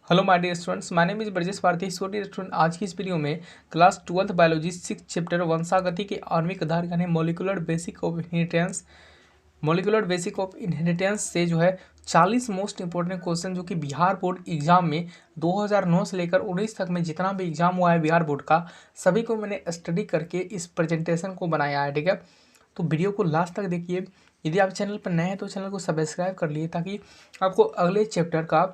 Hello my dear students, my name is Brajesh Bharti student. आज की इस वीडियो में क्लास 12th बायोलॉजी 6 चैप्टर वंशागति के आणविक आधार यानी मॉलिक्यूलर बेसिक ऑफ इनहेरिटेंस से जो है 40 मोस्ट इंपॉर्टेंट क्वेश्चन जो कि बिहार बोर्ड एग्जाम में 2009 से लेकर 19 तक में जितना भी एग्जाम हुआ है बिहार बोर्ड का, सभी को मैंने स्टडी करके इस प्रेजेंटेशन को बनाया है। ठीक है, तो वीडियो को लास्ट तक देखिए। यदि आप चैनल पर नए हैं तो चैनल को सब्सक्राइब कर लिए ताकि आपको अगले चैप्टर का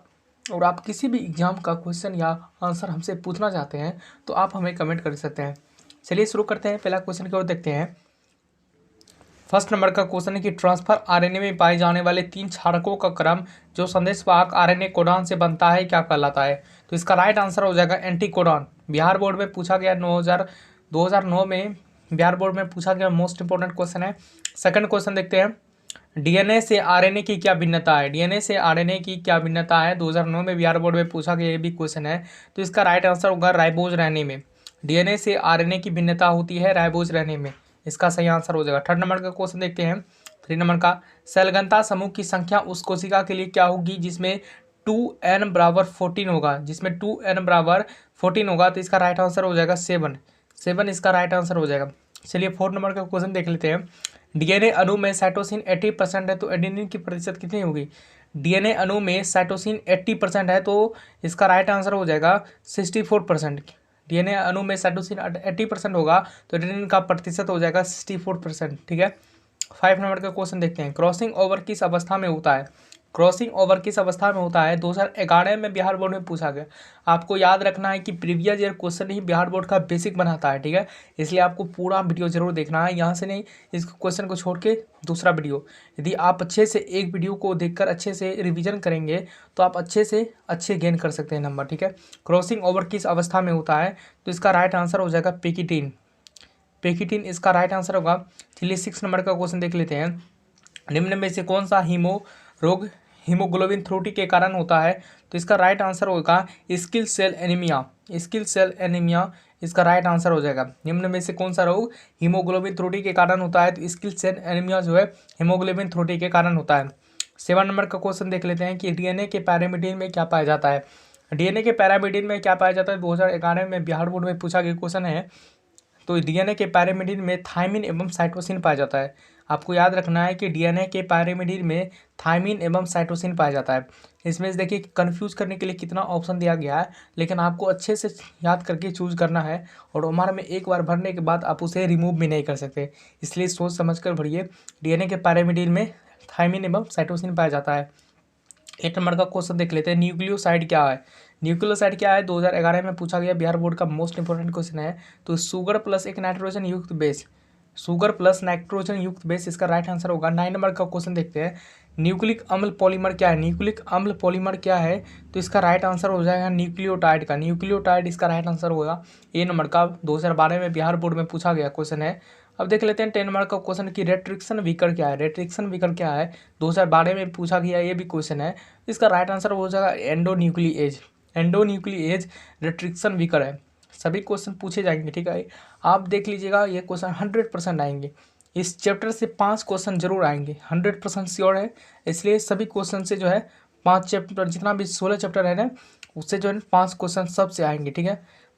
और आप किसी भी एग्जाम का क्वेश्चन या आंसर हमसे पूछना चाहते हैं तो आप हमें कमेंट कर सकते हैं। चलिए शुरू करते हैं। पहला क्वेश्चन की ओर देखते हैं। फर्स्ट नंबर का क्वेश्चन है कि ट्रांसफर आरएनए में पाए जाने वाले 3 क्षारकों का क्रम जो संदेशवाहक आरएनए कोडॉन से बनता है क्या कहलाता है? तो इसका राइट आंसर हो जाएगा एंटी कोडॉन। बिहार बोर्ड में पूछा गया 2009 में बिहार बोर्ड में पूछा गया मोस्ट इंपॉर्टेंट क्वेश्चन है। सेकंड क्वेश्चन देखते हैं। डीएनए से आरएनए की क्या भिन्नता है? डीएनए से आरएनए की क्या भिन्नता है? 2009 में बिहार बोर्ड में पूछा गया ये भी क्वेश्चन है। तो इसका राइट आंसर होगा राइबोज रहने में। डीएनए से आरएनए की भिन्नता होती है राइबोज रहने में। इसका सही आंसर हो जाएगा। थर्ड नंबर का क्वेश्चन देखते हैं। 3 नंबर का सेल घनता समूह की संख्या उस कोशिका के लिए क्या होगी जिसमें 2n बराबर 14 होगा? जिसमें 2n बराबर 14 होगा तो इसका राइट आंसर हो जाएगा 7 इसका राइट आंसर हो जाएगा। चलिए 4 नंबर का क्वेश्चन देख लेते हैं। डीएनए अणु में साइटोसिन 80% है तो एडेनिन की प्रतिशत कितनी होगी? डीएनए अणु में साइटोसिन 80% है तो इसका राइट आंसर हो जाएगा 64%। डीएनए अणु में साइटोसिन 80% होगा तो एडेनिन का प्रतिशत हो जाएगा 64%। ठीक है। 5 नंबर का क्वेश्चन देखते हैं। क्रॉसिंग ओवर किस अवस्था में होता है? क्रॉसिंग ओवर किस अवस्था में होता है? 2011 में बिहार बोर्ड में पूछा गया। आपको याद रखना है कि प्रीवियस ईयर क्वेश्चन ही बिहार बोर्ड का बेसिक बनाता है। ठीक है, इसलिए आपको पूरा वीडियो जरूर देखना है, यहाँ से नहीं इस क्वेश्चन को छोड़ के दूसरा वीडियो। यदि आप अच्छे से एक वीडियो को देखकर अच्छे से रिविजन करेंगे तो आप अच्छे से अच्छे गेन कर सकते हैं नंबर। ठीक है, क्रॉसिंग ओवर किस अवस्था में होता है? तो इसका राइट आंसर हो जाएगा पेकिटीन इसका राइट आंसर होगा। चलिए 6 नंबर का क्वेश्चन देख लेते हैं। निम्न में से कौन सा रोग हीमोग्लोबिन त्रुटि के कारण होता है? तो इसका राइट आंसर होगा स्किल सेल एनीमिया इसका राइट आंसर हो जाएगा। निम्न में से कौन सा रोग हीमोग्लोबिन त्रुटि के कारण होता है? तो स्किल सेल एनीमिया जो है हीमोग्लोबिन त्रुटि के कारण होता है। 7 नंबर का क्वेश्चन देख लेते हैं कि डीएनए के पैरामीटर में क्या पाया जाता है? डीएनए के पैरामीटर में क्या पाया जाता है? 2011 में बिहार बोर्ड में पूछा गया क्वेश्चन है। तो डीएनए के पैरामीटर में थायमिन एवं साइटोसिन पाया जाता है। आपको याद रखना है कि डीएनए के पैरामीटर में थायमिन एवं साइटोसिन पाया जाता है। इसमें से देखिए कंफ्यूज करने के लिए कितना ऑप्शन दिया गया है, लेकिन आपको अच्छे से याद करके चूज करना है और ओमआर में एक बार भरने के बाद आप उसे रिमूव भी नहीं कर सकते, इसलिए सोच समझ कर भरिए। डीएनए के पैरामीटर में थायमिन एवं साइटोसिन पाया जाता है। 8 नंबर का क्वेश्चन देख लेते हैं। न्यूक्लियोसाइड क्या है? 2011 में पूछा गया, बिहार बोर्ड का मोस्ट इंपोर्टेंट क्वेश्चन है। तो शुगर प्लस नाइट्रोजन युक्त बेस इसका राइट आंसर होगा। 9 नंबर का क्वेश्चन देखते हैं। न्यूक्लिक अम्ल पॉलीमर क्या है? तो इसका राइट आंसर हो जाएगा न्यूक्लियोटाइड इसका राइट आंसर होगा। ए नंबर का 2012 में बिहार बोर्ड में पूछा गया क्वेश्चन है। अब देख लेते हैं 10 नंबर का क्वेश्चन की रेट्रिक्शन विकर क्या है? 2012 में पूछा गया ये भी क्वेश्चन है। इसका राइट आंसर हो जाएगा एंडोन्यूक्लिएज रेट्रिक्शन विकर है। सभी क्वेश्चन पूछे जाएंगे। ठीक है, आप देख लीजिएगा ये क्वेश्चन 100% आएंगे। इस चैप्टर से 5 क्वेश्चन जरूर आएंगे, 100% श्योर है। इसलिए सभी क्वेश्चन से जो है 5 चैप्टर, जितना भी 16 चैप्टर है ना, उससे जो है 5 क्वेश्चन सबसे आएंगे। ठीक है,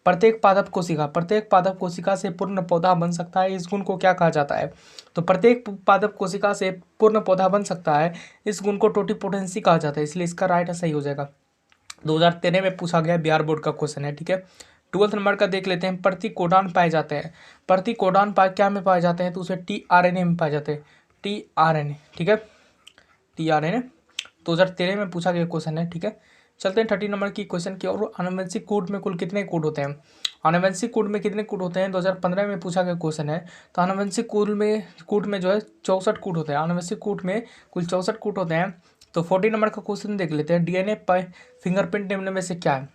प्रत्येक पादप कोशिका से पूर्ण पौधा बन सकता है, इस गुण को क्या कहा जाता है? तो प्रत्येक पादप कोशिका से पूर्ण पौधा बन सकता है, इस गुण को टोटिपोटेंसी कहा जाता है, इसलिए इसका राइट सही हो जाएगा। 2013 में पूछा गया बिहार बोर्ड का क्वेश्चन है। ठीक है, 12th नंबर का देख लेते हैं। प्रतिकोडान पाए जाते हैं। प्रतिकोडान क्या में पाए जाते हैं? तो उसे टीआरएनए में पाए जाते हैं। टीआरएनए, ठीक है, टीआरएनए 2013 में पूछा गया क्वेश्चन है। ठीक है, चलते हैं 30 नंबर की क्वेश्चन की और। आनुवंशिक कूट में कुल कितने कूट होते हैं? आनुवंशिक कूट में कितने कूट होते हैं? 2015 में पूछा गया क्वेश्चन है। तो आनुवंशिक कूट में जो है 64 कूट होते हैं। आनुवंशिक कूट में कुल 64 कूट होते हैं। तो 40 नंबर का क्वेश्चन देख लेते हैं। डीएनए फिंगरप्रिंट निम्न में से क्या है?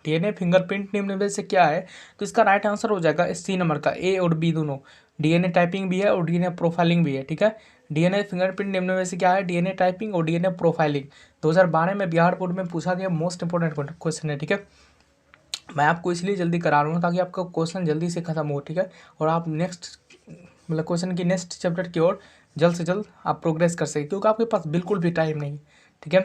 डीएनए फिंगरप्रिंट निम्न में से क्या है? तो इसका राइट आंसर हो जाएगा सी नंबर का, ए और बी दोनों। डीएनए टाइपिंग भी है और डीएनए प्रोफाइलिंग भी है। ठीक है, डीएनए फिंगरप्रिंट निम्न में से क्या है? डीएनए टाइपिंग और डीएनए प्रोफाइलिंग। 2012 में बिहार बोर्ड में पूछा गया मोस्ट इंपोर्टेंट क्वेश्चन है। ठीक है, मैं आपको इसलिए जल्दी करा रहा हूँ ताकि आपका क्वेश्चन जल्दी से खत्म हो। ठीक है, और आप क्वेश्चन की नेक्स्ट चैप्टर की ओर जल्द से जल्द आप प्रोग्रेस कर सकें, क्योंकि आपके पास बिल्कुल भी टाइम नहीं। ठीक है,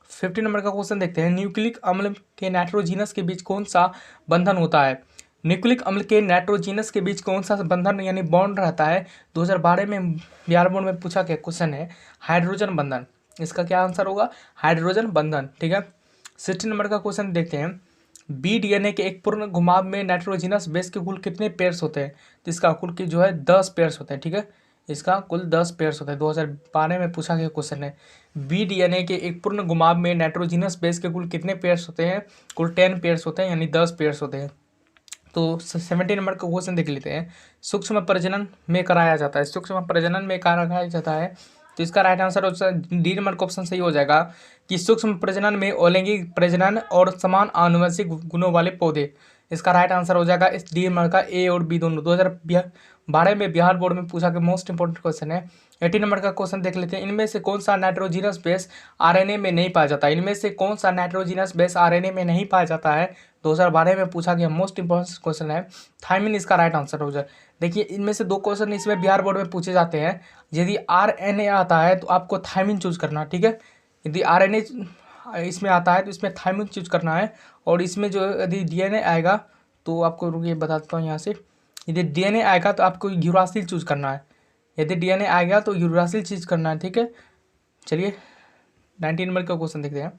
15 नंबर का क्वेश्चन देखते हैं, न्यूक्लिक अम्ल के नाइट्रोजीनस के बीच कौन सा बंधन होता है। न्यूक्लिक अम्ल के नाइट्रोजीनस के बीच कौन सा बंधन यानी बॉन्ड रहता है। 2012 में बिहार बोर्ड में पूछा गया क्वेश्चन है, हाइड्रोजन बंधन। इसका क्या आंसर होगा, हाइड्रोजन बंधन। ठीक है, 16 नंबर का क्वेश्चन देखते हैं, बी डीएनए के एक पूर्ण घुमाव में नाइट्रोजीनस बेस के कुल कितने पेयर्स होते हैं। तो इसका कुल की जो है 10 पेयर्स होते हैं। ठीक है, इसका कुल 10 पेयर्स होते हैं। 2012 में पूछा गया क्वेश्चन है, बी डीएनए के एक पूर्ण घुमाव में नाइट्रोजीनस बेस के कुल कितने पेयर्स होते हैं। कुल 10 पेयर्स होते हैं, यानी 10 पेयर्स होते हैं। तो 17 नंबर का क्वेश्चन देख लेते हैं, सूक्ष्म प्रजनन में कराया जाता है, सूक्ष्म प्रजनन में कराया जाता है। तो इसका राइट आंसर हो डी नंबर का ऑप्शन सही हो जाएगा कि सूक्ष्म प्रजनन में अलैंगिक प्रजनन और समान आनुवंशिक गुणों वाले पौधे। इसका राइट आंसर हो जाएगा इस डी नंबर का ए और बी दोनों। 2012 में बिहार बोर्ड में पूछा गया मोस्ट इंपोर्टेंट क्वेश्चन है। 18 नंबर का क्वेश्चन देख लेते हैं, इनमें से कौन सा नाइट्रोजीनस बेस आरएनए में नहीं पाया जाता है। इनमें से कौन सा नाइट्रोजीनस बेस आरएनए में नहीं पाया जाता है। 2012 में पूछा गया मोस्ट इंपोर्टेंट क्वेश्चन है, थायमिन इसका राइट आंसर हो जाए। देखिए, इनमें से 2 क्वेश्चन इसमें बिहार बोर्ड में पूछे जाते हैं। यदि आरएनए आता है तो आपको थायमिन चूज करना। ठीक है, यदि आरएनए इसमें आता है तो इसमें थायमिन चूज करना है। और इसमें जो यदि डीएनए आएगा तो आपको रुकिए बताता हूँ यहाँ से, यदि डीएनए आएगा तो आपको यूरासिल चूज करना है। यदि डीएनए आएगा तो यूरासिल चूज करना है। ठीक है, चलिए 19 नंबर का क्वेश्चन देखते हैं।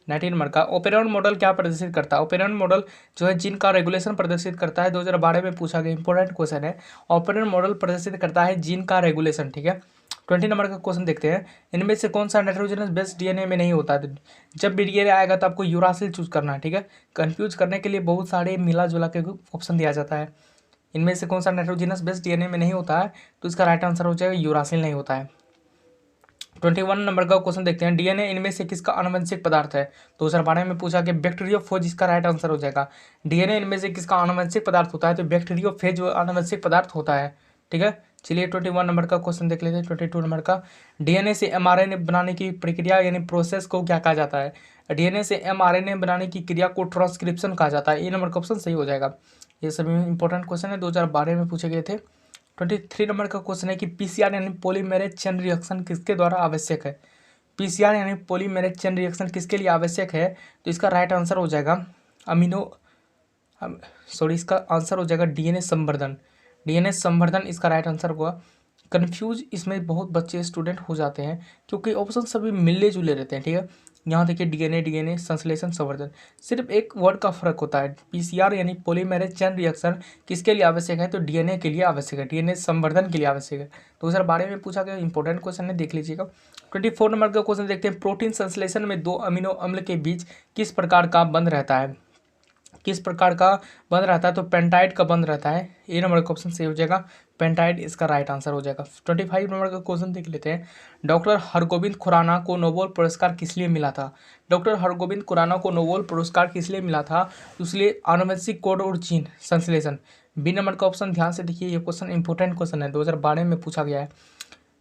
19 नंबर का, ओपेरॉन मॉडल क्या प्रदर्शित करता है। ओपेरॉन मॉडल जो है जीन का रेगुलेशन प्रदर्शित करता है। 2012 में पूछा गया इंपॉर्टेंट क्वेश्चन है, ओपेरॉन मॉडल प्रदर्शित करता है जीन का रेगुलेशन। ठीक है, 20 नंबर का क्वेश्चन देखते हैं, इनमें से कौन सा नाइट्रोजनस बेस डीएनए में नहीं होता है। जब भी डीएनए आएगा तो आपको यूरासिल चूज करना है। ठीक है, कंफ्यूज करने के लिए बहुत सारे मिला जुला के ऑप्शन दिया जाता है। इनमें से कौन सा नाइट्रोजनस बेस डीएनए में नहीं होता है, तो इसका राइट आंसर हो जाएगा यूरासिल नहीं होता है। 21 नंबर का क्वेश्चन देखते हैं, डीएनए इनमें से किसका आनुवंशिक पदार्थ है। 2012 में पूछा कि बैक्टीरियोफेज इसका राइट आंसर हो जाएगा। डीएनए इनमें से किसका आनुवंशिक पदार्थ होता है, तो बैक्टीरियोफेज आनुवंशिक पदार्थ होता है। ठीक है, चलिए 21 नंबर का क्वेश्चन देख लेते हैं। 22 नंबर का, डीएनए से एमआरएनए बनाने की प्रक्रिया यानी प्रोसेस को क्या कहा जाता है। डीएनए से एमआरएनए बनाने की क्रिया को ट्रांसक्रिप्शन कहा जाता है। ए नंबर का ऑप्शन सही हो जाएगा। ये सभी इंपॉर्टेंट क्वेश्चन है, 2012 में पूछे गए थे। 23 नंबर का क्वेश्चन है कि पीसीआर यानी पॉलीमेरेज चेन रिएक्शन किसके द्वारा आवश्यक है। पीसीआर यानी पॉलीमेरेज चेन रिएक्शन किसके लिए आवश्यक है, तो इसका राइट आंसर हो जाएगा इसका आंसर हो जाएगा डीएनए संवर्धन। डीएनए संवर्धन इसका राइट आंसर होगा। कन्फ्यूज इसमें बहुत बच्चे स्टूडेंट हो जाते हैं क्योंकि ऑप्शन सभी मिलने जुले रहते हैं। ठीक है, यहाँ देखिए डीएनए संश्लेषण संवर्धन, सिर्फ एक वर्ड का फर्क होता है। पीसीआर यानी पॉलीमेरेज चेन रिएक्शन किसके लिए आवश्यक है, तो डीएनए के लिए आवश्यक है, डीएनए संवर्धन के लिए आवश्यक है। 2012 में पूछा गया इंपॉर्टेंट क्वेश्चन है, देख लीजिएगा। 24 नंबर का क्वेश्चन देखते हैं, प्रोटीन संश्लेषण में 2 अमीनो अम्ल के बीच किस प्रकार का बंध रहता है। किस प्रकार का बंध रहता है, तो पेंटाइड का बंध रहता है। ए नंबर का ऑप्शन सही हो जाएगा, पेंटाइड इसका राइट आंसर हो जाएगा। 25 नंबर का क्वेश्चन देख लेते हैं, डॉक्टर हरगोविंद खुराना को नोबेल पुरस्कार किस लिए मिला था। डॉक्टर हरगोविंद खुराना को नोबेल पुरस्कार किस लिए मिला था, तो इसलिए आनुवंशिक कोड और जीन संश्लेषण। बी नंबर का ऑप्शन ध्यान से देखिए, ये क्वेश्चन इंपॉर्टेंट क्वेश्चन है, 2012 में पूछा गया है।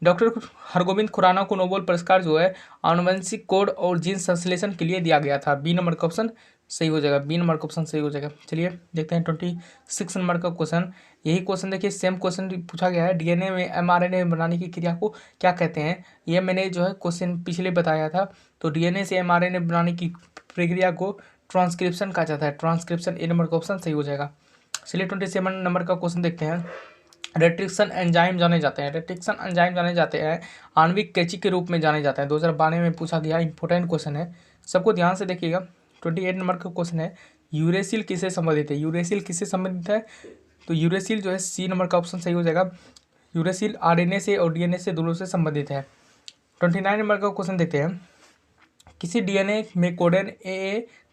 डॉक्टर हरगोविंद खुराना को नोबेल पुरस्कार जो है आनुवंशिक कोड और जीन संश्लेषण के लिए दिया गया था। बी नंबर का ऑप्शन सही हो जाएगा, बी नंबर का ऑप्शन सही हो जाएगा। चलिए देखते हैं 26 नंबर का क्वेश्चन। यही क्वेश्चन देखिए, सेम क्वेश्चन पूछा गया है, डीएनए में एमआरएनए बनाने की क्रिया को क्या कहते हैं। ये मैंने जो है क्वेश्चन पिछले बताया था। तो डीएनए से एमआरएनए बनाने की प्रक्रिया को ट्रांसक्रिप्शन कहा जाता है, ट्रांसक्रिप्शन। ए नंबर का ऑप्शन सही हो जाएगा। चलिए 27 नंबर का क्वेश्चन देखते हैं, रेट्रिक्शन एंजाइम जाने जाते हैं, रेट्रिक्शन एंजाइम जाने जाते हैं आणविक कैंची के रूप में जाने जाते हैं। 2012 में पूछा गया इंपॉर्टेंट क्वेश्चन है, सबको ध्यान से देखिएगा। 28 नंबर का क्वेश्चन है, यूरेसिल किससे संबंधित है। यूरेसिल किससे संबंधित है, तो यूरेसिल जो है सी नंबर का ऑप्शन सही हो जाएगा। यूरेसिल आरएनए से और डीएनए से दोनों से संबंधित है। 29 नंबर का क्वेश्चन देखते हैं, किसी डीएनए में कोडन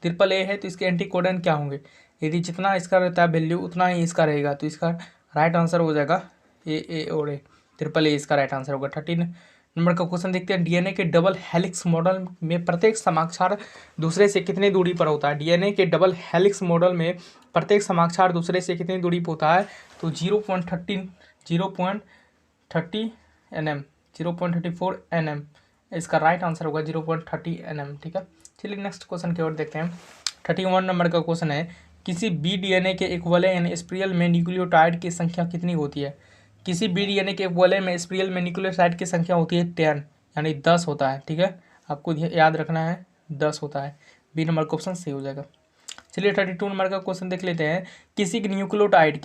AAA है तो इसके एंटी कोडन क्या होंगे। यदि जितना इसका रहता है वैल्यू उतना ही इसका रहेगा, तो इसका राइट आंसर हो जाएगा AA और AAA इसका राइट आंसर होगा। 13 नंबर का क्वेश्चन देखते हैं, डीएनए के डबल हेलिक्स मॉडल में प्रत्येक समाक्षार दूसरे से कितनी दूरी पर होता है। डीएनए के डबल हेलिक्स मॉडल में प्रत्येक समाक्षार दूसरे से कितनी दूरी पर होता है, तो 0.34 nm इसका राइट आंसर होगा 0.30 nm। ठीक है, चलिए नेक्स्ट क्वेश्चन की ओर देखते हैं। 31 नंबर का क्वेश्चन है, किसी बी डीएनए के इक्विवेलेंट यानी स्पिरल में न्यूक्लियोटाइड की संख्या कितनी होती है। किसी बी डीएनए के इक्विवेलेंट में स्पिरल में न्यूक्लियोटाइड की संख्या होती है 10 यानी 10 होता है। ठीक है, आपको याद रखना है 10 होता है। बी नंबर का ऑप्शन सही हो जाएगा। चलिए 32 नंबर का क्वेश्चन देख लेते हैं। किसी न्यूक्लियोटाइड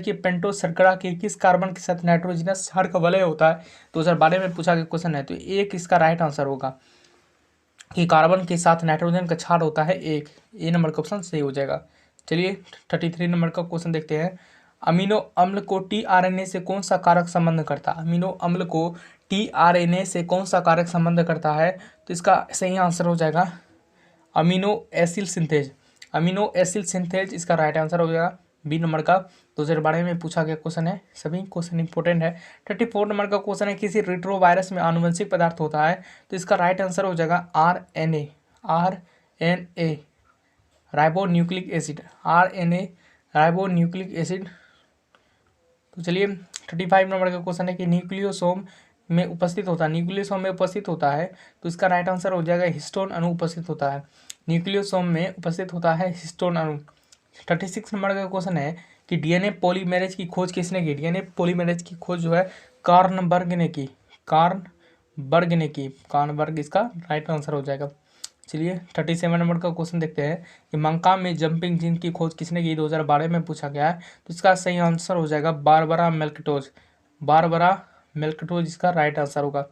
के पेंटोस शर्करा के किस कार्बन के साथ नाइट्रोजनस क्षार का वलय होता है? 2012 में पूछा गया क्वेश्चन है। तो एक इसका राइट आंसर होगा कि कार्बन के साथ नाइट्रोजन का क्षार होता है एक। ए नंबर का ऑप्शन सही हो जाएगा। चलिए 33 नंबर का क्वेश्चन देखते हैं। अमीनो अम्ल को टीआरएनए से कौन सा कारक संबंध करता है? अमीनो अम्ल को टीआरएनए से कौन सा कारक संबंध करता है? तो इसका सही आंसर हो जाएगा amino acyl synthase. Amino acyl synthase इसका राइट आंसर हो जाएगा। बी नंबर का 2012 में पूछा गया क्वेश्चन है। सभी क्वेश्चन इंपॉर्टेंट है। 34 नंबर का क्वेश्चन है। किसी रेट्रोवायरस में आनुवंशिक पदार्थ होता है? तो इसका राइट आंसर हो जाएगा RNA. RNA ribonucleic acid. RNA ribonucleic acid. तो चलिए 35 नंबर का क्वेश्चन है कि न्यूक्लियोसोम में उपस्थित होता है। तो इसका राइट आंसर हो जाएगा हिस्टोन अणु उपस्थित होता है। न्यूक्लियोसोम में उपस्थित होता है हिस्टोन अणु। 36 नंबर का क्वेश्चन है कि डीएनए पॉलीमेरेज की खोज किसने की? डीएनए पॉलीमेरेज की खोज जो है कार्नबर्ग ने की। कार्नबर्ग इसका राइट आंसर हो जाएगा। चलिए 37 नंबर का क्वेश्चन देखते हैं कि मंका में जंपिंग जीन की खोज किसने की? 2012 में पूछा गया है। तो इसका सही आंसर हो जाएगा बारबरा मेल्कटोज इसका राइट आंसर होगा।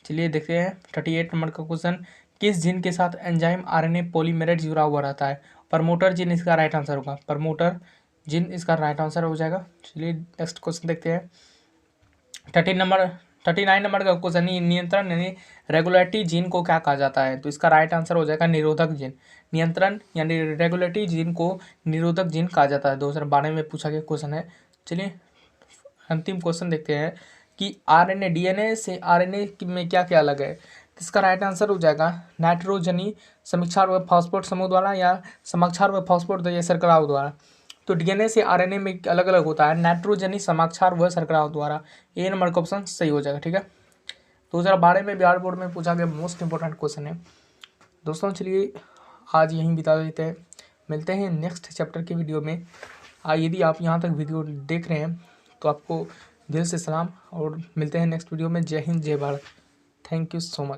चलिए देखते हैं 38 नंबर का क्वेश्चन। किस जीन के साथ एंजाइम आरएनए पॉलीमेरेज जुड़ा हुआ रहता है? प्रमोटर जीन इसका राइट आंसर होगा। प्रमोटर जीन इसका राइट आंसर हो जाएगा। चलिए नेक्स्ट क्वेश्चन देखते हैं। 39 नंबर का क्वेश्चन, नियंत्रण यानी रेगुलेटरी जीन को क्या कहा जाता है? तो इसका राइट आंसर हो जाएगा निरोधक जीन। नियंत्रण यानी रेगुलेटरी जीन को निरोधक जीन कहा जाता है। 2012 में पूछा गया क्वेश्चन है। चलिए अंतिम क्वेश्चन देखते हैं कि आरएनए डीएनए से आरएनए में क्या क्या अलग है? इसका राइट आंसर हो जाएगा नाइट्रोजनी समीक्षार व फॉस्फेट समूह द्वारा या समाक्षार व फॉस्फेट या शर्कराओं द्वारा। तो डीएनए से आरएनए में अलग अलग होता है नाइट्रोजनी समाक्षार व शर्कराओं द्वारा। ए नंबर का ऑप्शन सही हो जाएगा। ठीक है, 2012 में बिहार बोर्ड में पूछा गया मोस्ट इंपॉर्टेंट क्वेश्चन है। दोस्तों चलिए आज यहीं बिता देते हैं, मिलते हैं नेक्स्ट चैप्टर की वीडियो में। यदि आप यहाँ तक वीडियो देख रहे हैं तो आपको दिल से सलाम और मिलते हैं नेक्स्ट वीडियो में। जय हिंद जय Bharat. Thank you so much.